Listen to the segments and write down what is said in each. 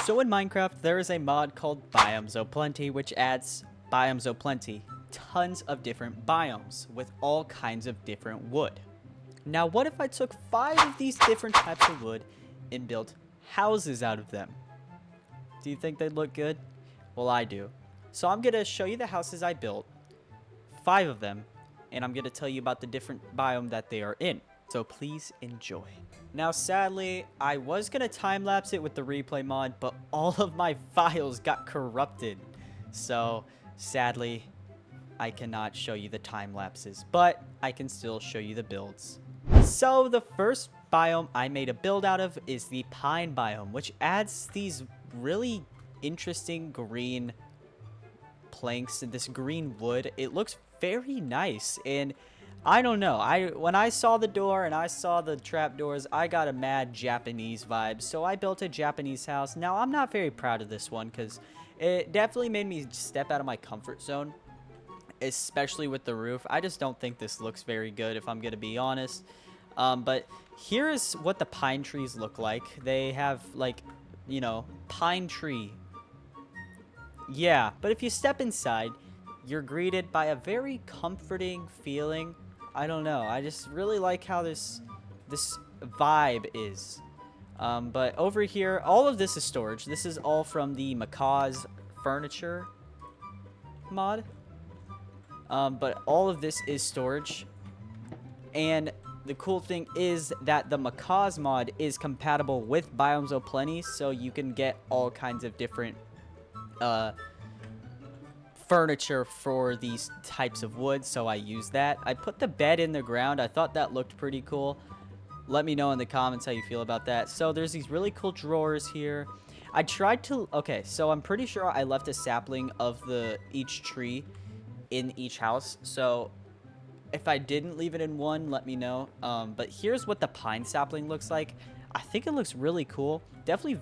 So in Minecraft, there is a mod called Biomes O Plenty, which adds Biomes O Plenty. Tons of different biomes with all kinds of different wood. Now, what if I took 5 of these different types of wood and built houses out of them? Do you think they'd look good? Well, I do. So I'm going to show you the houses I built, 5 of them, and I'm going to tell you about the different biome that they are in. So please enjoy. Now, sadly, I was going to time-lapse it with the replay mod, but all of my files got corrupted. So, sadly, I cannot show you the time-lapses, but I can still show you the builds. So, the first biome I made a build out of is the pine biome, which adds these really interesting green planks and this green wood. It looks very nice, and I don't know. When I saw the door and I saw the trapdoors, I got a mad Japanese vibe. So I built a Japanese house. Now, I'm not very proud of this one because it definitely made me step out of my comfort zone, especially with the roof. I just don't think this looks very good, if I'm going to be honest. But here's what the pine trees look like. They have, like, you know, pine tree. Yeah, but if you step inside, you're greeted by a very comforting feeling. I don't know. I just really like how this vibe is. But over here, all of this is storage. This is all from the Macaw's furniture mod. But all of this is storage. And the cool thing is that the Macaw's mod is compatible with Biomes O Plenty, so you can get all kinds of different furniture for these types of wood, so I use that. I put the bed in the ground. I thought that looked pretty cool. Let me know in the comments how you feel about that. So there's these really cool drawers here. I tried to, okay, so I'm pretty sure I left a sapling of each tree in each house. So if I didn't leave it in one, let me know. But here's what the pine sapling looks like. I think it looks really cool. Definitely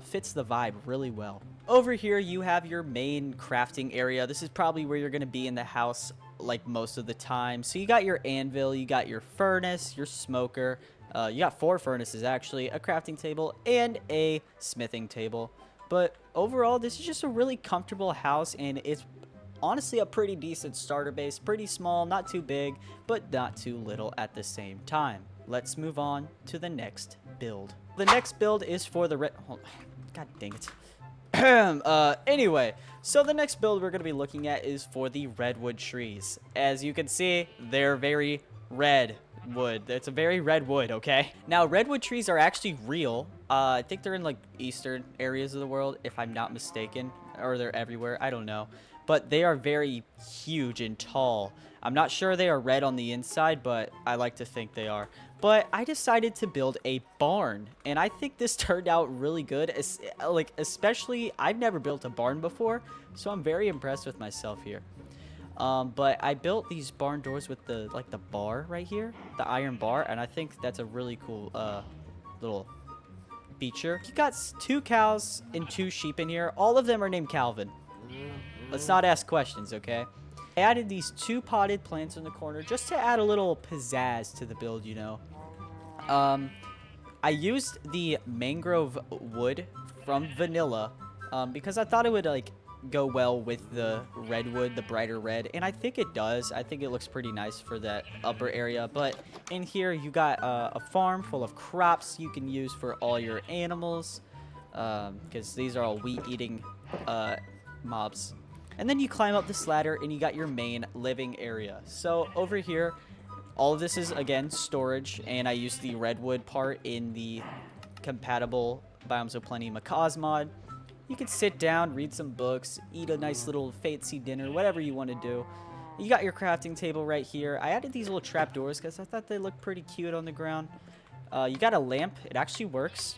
fits the vibe really well. Over here, you have your main crafting area. This is probably where you're going to be in the house, like, most of the time. So you got your anvil, you got your furnace, your smoker. You got 4 furnaces, actually, a crafting table, and a smithing table. But overall, this is just a really comfortable house, and it's honestly a pretty decent starter base. Pretty small, not too big, but not too little at the same time. Let's move on to the next build. The next build is for the God dang it. Anyway, so the next build we're going to be looking at is for the redwood trees. As you can see, they're very red wood. It's a very red wood, okay? Now, redwood trees are actually real. I think they're in, like, eastern areas of the world, if I'm not mistaken. Or they're everywhere. I don't know. But they are very huge and tall. I'm not sure they are red on the inside, but I like to think they are. But I decided to build a barn, and I think this turned out really good. Especially, I've never built a barn before, so I'm very impressed with myself here. But I built these barn doors with the bar right here, the iron bar, and I think that's a really cool little feature. You got 2 cows and 2 sheep in here. All of them are named Calvin. Let's not ask questions, okay? I added these 2 potted plants in the corner just to add a little pizzazz to the build, you know. I used the mangrove wood from vanilla because I thought it would, like, go well with the redwood, the brighter red, and I think it does. I think it looks pretty nice for that upper area. But in here, you got a farm full of crops you can use for all your animals because these are all wheat-eating mobs. And then you climb up this ladder and you got your main living area. So over here, all of this is, again, storage, and I used the redwood part in the compatible Biomes O Plenty Macaw's mod. You can sit down, read some books, eat a nice little fancy dinner, whatever you want to do. You got your crafting table right here. I added these little trapdoors because I thought they looked pretty cute on the ground. You got a lamp. It actually works.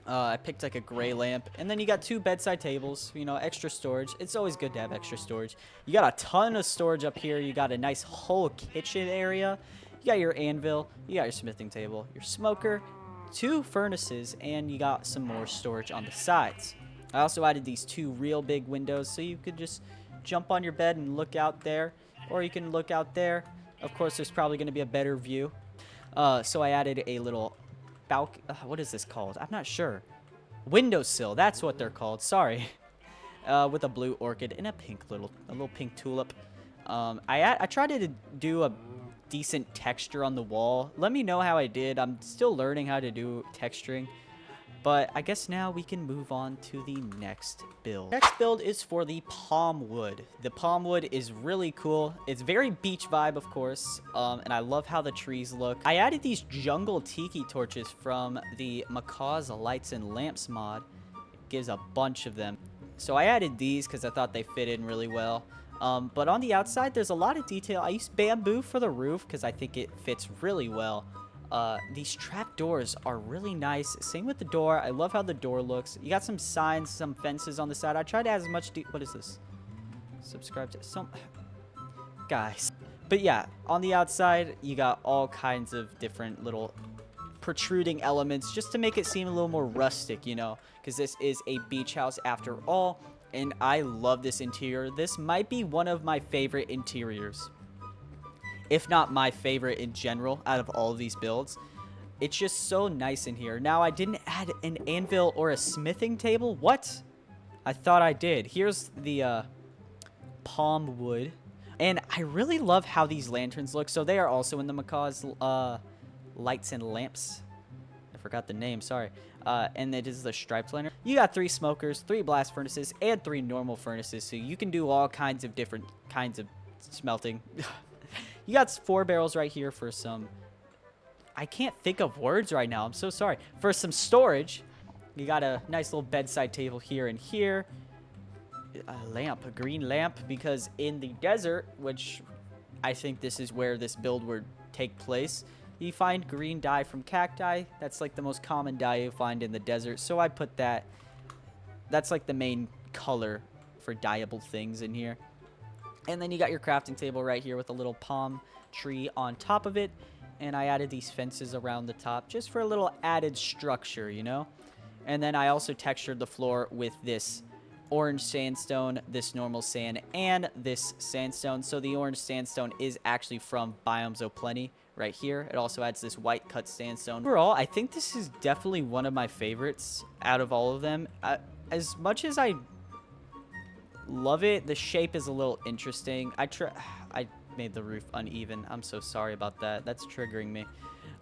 I picked like a gray lamp, and then you got 2 bedside tables, you know, extra storage. It's always good to have extra storage. You got a ton of storage up here. You got a nice whole kitchen area. You got your anvil, you got your smithing table, your smoker, 2 furnaces, and you got some more storage on the sides. I also added these 2 real big windows, so you could just jump on your bed and look out there, or you can look out there. Of course, there's probably going to be a better view. So I added a little what is this called? I'm not sure. Windowsill, that's what they're called. Sorry. With a blue orchid and a little pink tulip. I tried to do a decent texture on the wall. Let me know how I did. I'm still learning how to do texturing. But I guess now we can move on to the next build. Next build is for the palm wood. The palm wood is really cool. It's very beach vibe, of course. And I love how the trees look. I added these jungle tiki torches from the Macaw's lights and lamps mod. It gives a bunch of them. So I added these because I thought they fit in really well. But on the outside, there's a lot of detail. I used bamboo for the roof because I think it fits really well. These trap doors are really nice. Same with the door. I love how the door looks. You got some signs, some fences on the side. I tried to add as much what is this? Subscribe to some guys. But yeah, on the outside, you got all kinds of different little protruding elements just to make it seem a little more rustic, you know, because this is a beach house after all. And I love this interior. This might be one of my favorite interiors, if not my favorite in general out of all of these builds. It's just so nice in here. Now, I didn't add an anvil or a smithing table. What? I thought I did. Here's the palm wood. And I really love how these lanterns look. So they are also in the Macaw's lights and lamps. I forgot the name, sorry. And it is the striped lantern. You got 3 smokers, 3 blast furnaces, and 3 normal furnaces. So you can do all kinds of different kinds of smelting. You got 4 barrels right here for some... I can't think of words right now. I'm so sorry. For some storage, you got a nice little bedside table here and here. A lamp, a green lamp, because in the desert, which I think this is where this build would take place, you find green dye from cacti. That's like the most common dye you find in the desert. So I put that. That's like the main color for dyeable things in here. And then you got your crafting table right here with a little palm tree on top of it. And I added these fences around the top just for a little added structure, you know? And then I also textured the floor with this orange sandstone, this normal sand, and this sandstone. So the orange sandstone is actually from Biomes O Plenty right here. It also adds this white cut sandstone. Overall, I think this is definitely one of my favorites out of all of them. As much as I love it, the shape is a little interesting. I made the roof uneven. I'm so sorry about that. That's triggering me.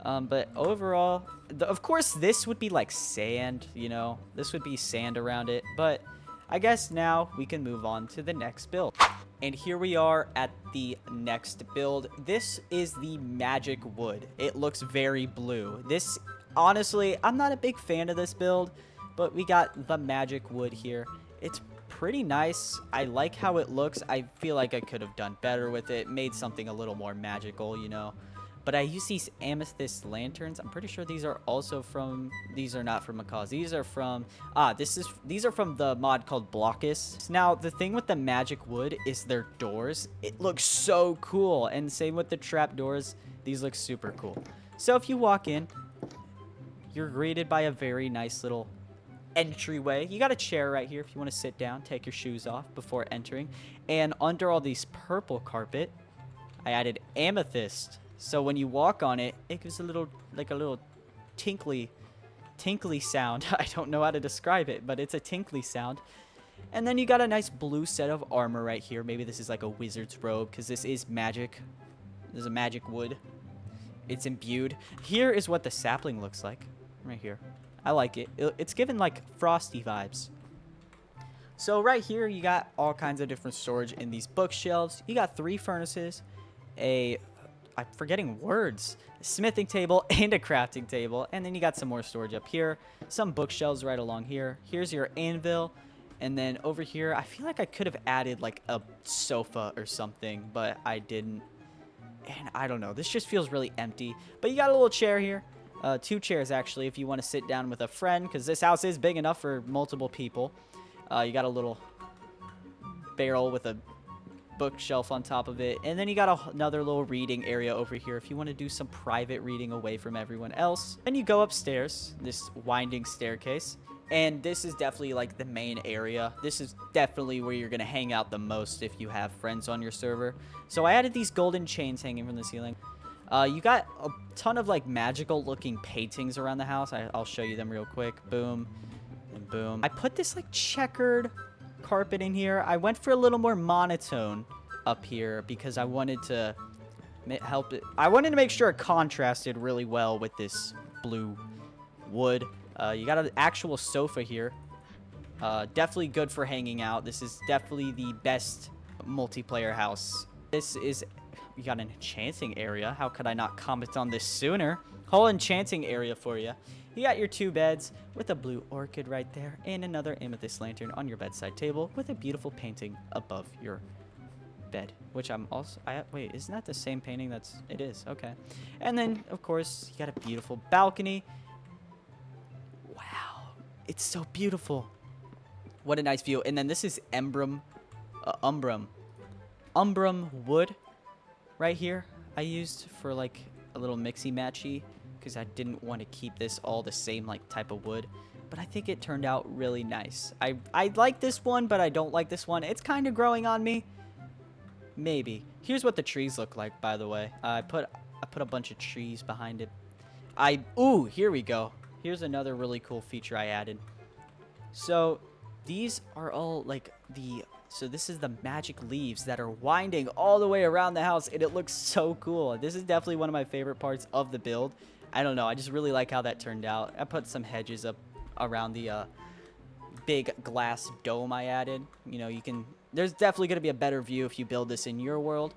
But overall, of course, this would be like sand, you know? This would be sand around it. But I guess now we can move on to the next build. And here we are at the next build. This is the magic wood. It looks very blue. This, honestly, I'm not a big fan of this build, but we got the magic wood here. It's pretty nice. I like how it looks. I feel like I could have done better with it, made something a little more magical, you know. But I use these amethyst lanterns. I'm pretty sure these are also from... These are not from Macaw. These are from... These are from the mod called Blockus. Now, the thing with the magic wood is their doors. It looks so cool. And same with the trap doors. These look super cool. So if you walk in, you're greeted by a very nice little entryway. You got a chair right here if you want to sit down, take your shoes off before entering. And under all these purple carpet, I added amethyst. So when you walk on it, it gives a little, like a little tinkly sound. I don't know how to describe it, but it's a tinkly sound. And then you got a nice blue set of armor right here. Maybe this is like a wizard's robe because this is magic. There's a magic wood. It's imbued. Here is what the sapling looks like right here. I like it. It's given like frosty vibes. So right here, you got all kinds of different storage in these bookshelves. You got 3 furnaces, I'm forgetting words, a smithing table and a crafting table. And then you got some more storage up here, some bookshelves right along here. Here's your anvil. And then over here, I feel like I could have added like a sofa or something, but I didn't. And I don't know. This just feels really empty. But you got a little chair here. 2 chairs, actually, if you want to sit down with a friend, because this house is big enough for multiple people. You got a little barrel with a bookshelf on top of it. And then you got another little reading area over here if you want to do some private reading away from everyone else. Then you go upstairs, this winding staircase. And this is definitely like the main area. This is definitely where you're going to hang out the most if you have friends on your server. So I added these golden chains hanging from the ceiling. You got a ton of like magical looking paintings around the house. I'll show you them real quick. Boom. And boom. I put this like checkered carpet in here. I went for a little more monotone up here because I wanted to help it. I wanted to make sure it contrasted really well with this blue wood. You got an actual sofa here. Definitely good for hanging out. This is definitely the best multiplayer house. This is, you got an enchanting area. How could I not comment on this sooner? Whole enchanting area for you. You got your 2 beds with a blue orchid right there and another amethyst lantern on your bedside table with a beautiful painting above your bed, which I'm also, wait, isn't that the same painting? It is, okay. And then, of course, you got a beautiful balcony. Wow, it's so beautiful. What a nice view. And then this is umbrum wood right here. I used for like a little mixy matchy because I didn't want to keep this all the same like type of wood, but I think it turned out really nice. I like this one, but I don't like this one. It's kind of growing on me. Maybe. Here's what the trees look like, by the way. I put a bunch of trees behind it. Ooh, here we go. Here's another really cool feature I added. So these are all like so this is the magic leaves that are winding all the way around the house, and it looks so cool. This is definitely one of my favorite parts of the build. I don't know, I just really like how that turned out. I put some hedges up around the big glass dome I added. You know, there's definitely going to be a better view if you build this in your world.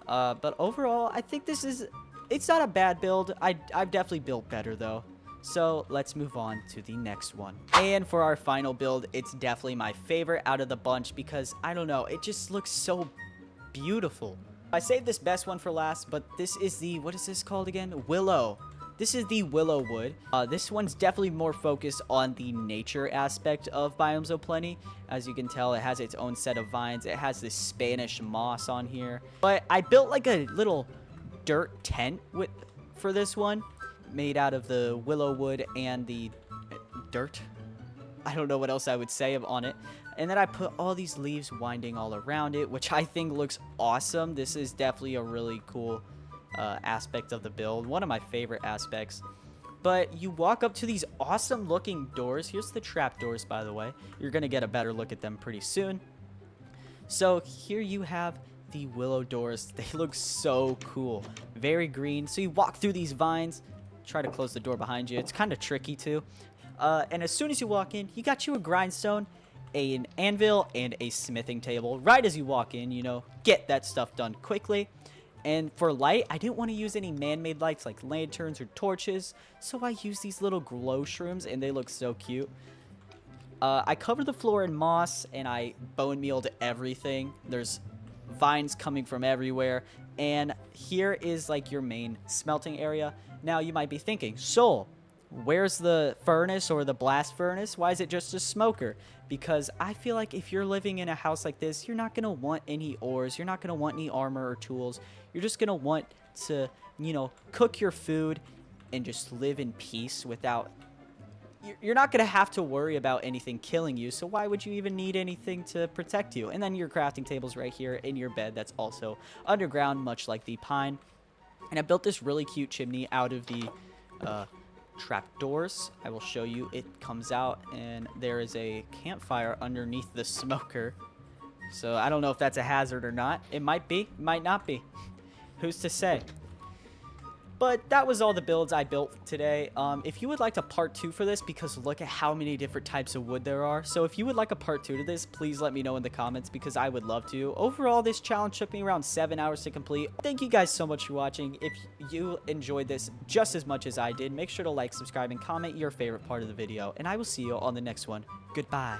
But overall, I think it's not a bad build. I've definitely built better though. So let's move on to the next one. And for our final build, it's definitely my favorite out of the bunch because, I don't know, it just looks so beautiful. I saved this best one for last, but this is the, what is this called again? Willow. This is the willow wood. This one's definitely more focused on the nature aspect of Biomes O Plenty. As you can tell, it has its own set of vines. It has this Spanish moss on here. But I built like a little dirt tent for this one, made out of the willow wood and the dirt. I don't know what else I would say on it. And then I put all these leaves winding all around it, which I think looks awesome. This is definitely a really cool aspect of the build. One of my favorite aspects. But you walk up to these awesome looking doors. Here's the trap doors, by the way. You're going to get a better look at them pretty soon. So here you have the willow doors. They look so cool. Very green. So you walk through these vines. Try to close the door behind you. It's kind of tricky too. And as soon as you walk in, you got you a grindstone, an anvil, and a smithing table. Right as you walk in, you know, get that stuff done quickly. And for light, I didn't want to use any man-made lights like lanterns or torches, so I used these little glow shrooms, and they look so cute. I covered the floor in moss, and I bone mealed everything. There's vines coming from everywhere, and here is like your main smelting area. Now you might be thinking, Soul, where's the furnace or the blast furnace? Why is it just a smoker? Because I feel like if you're living in a house like this, you're not going to want any ores. You're not going to want any armor or tools. You're just going to want to, you know, cook your food and just live in peace without... You're not going to have to worry about anything killing you, so why would you even need anything to protect you? And then your crafting table's right here in your bed that's also underground, much like the pine. And I built this really cute chimney out of the trapdoors. I will show you. It comes out, and there is a campfire underneath the smoker. So I don't know if that's a hazard or not. It might be. It might not be. Who's to say? But that was all the builds I built today. If you would like a part 2 for this, because look at how many different types of wood there are. So if you would like a part 2 to this, please let me know in the comments because I would love to. Overall, this challenge took me around 7 hours to complete. Thank you guys so much for watching. If you enjoyed this just as much as I did, make sure to like, subscribe, and comment your favorite part of the video. And I will see you on the next one. Goodbye.